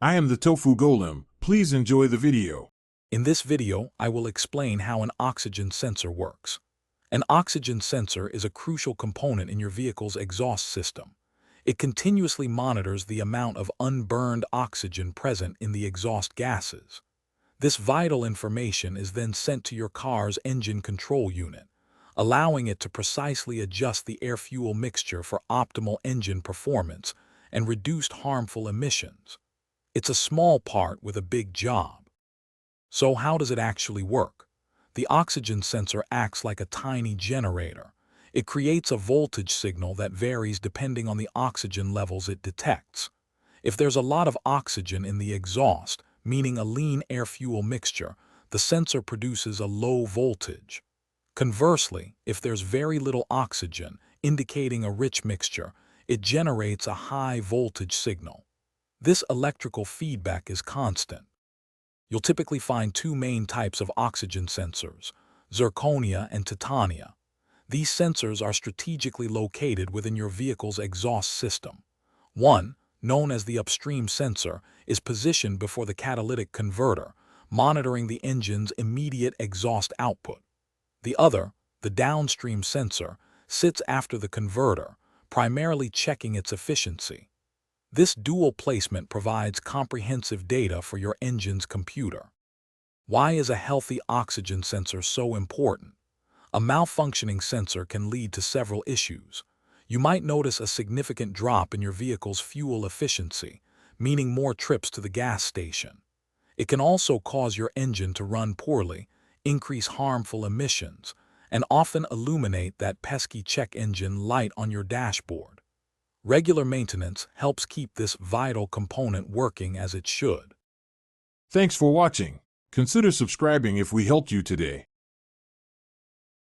I am the Tofu Golem. Please enjoy the video. In this video, I will explain how an oxygen sensor works. An oxygen sensor is a crucial component in your vehicle's exhaust system. It continuously monitors the amount of unburned oxygen present in the exhaust gases. This vital information is then sent to your car's engine control unit, allowing it to precisely adjust the air-fuel mixture for optimal engine performance and reduced harmful emissions. It's a small part with a big job. So how does it actually work? The oxygen sensor acts like a tiny generator. It creates a voltage signal that varies depending on the oxygen levels it detects. If there's a lot of oxygen in the exhaust, meaning a lean air-fuel mixture, the sensor produces a low voltage. Conversely, if there's very little oxygen, indicating a rich mixture, it generates a high voltage signal. This electrical feedback is constant. You'll typically find two main types of oxygen sensors, zirconia and titania. These sensors are strategically located within your vehicle's exhaust system. One, known as the upstream sensor, is positioned before the catalytic converter, monitoring the engine's immediate exhaust output. The other, the downstream sensor, sits after the converter, primarily checking its efficiency. This dual placement provides comprehensive data for your engine's computer. Why is a healthy oxygen sensor so important? A malfunctioning sensor can lead to several issues. You might notice a significant drop in your vehicle's fuel efficiency, meaning more trips to the gas station. It can also cause your engine to run poorly, increase harmful emissions, and often illuminate that pesky check engine light on your dashboard. Regular maintenance helps keep this vital component working as it should. Thanks for watching. Consider subscribing if we helped you today.